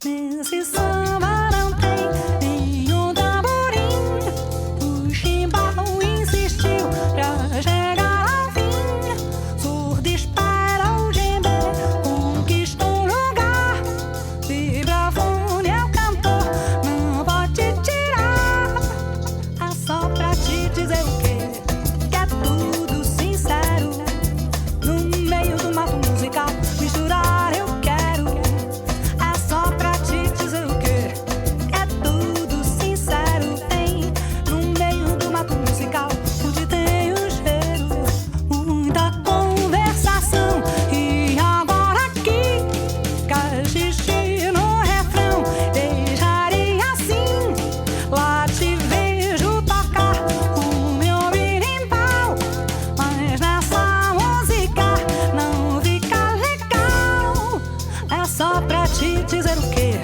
Nesse samba não tem nenhum tamborim. O chimbal insistiu pra chegar ao fim. Surdo espera o djembe, conquista um lugar. Vibrafone é o cantor, não pode tirar. É só pra te dizer o quê? Que é tudo sincero. No meio do mato musical, misturar eu quero. É só pra te dizer o quê? É tudo sincero. Tem no meio do mato musical, onde tem o cheiro, muita conversação. E agora aqui, caxixi no refrão, deixaria assim. Lá te vejo tocar o meu berimbau, mas nessa música não fica legal. É só pra te dizer o quê?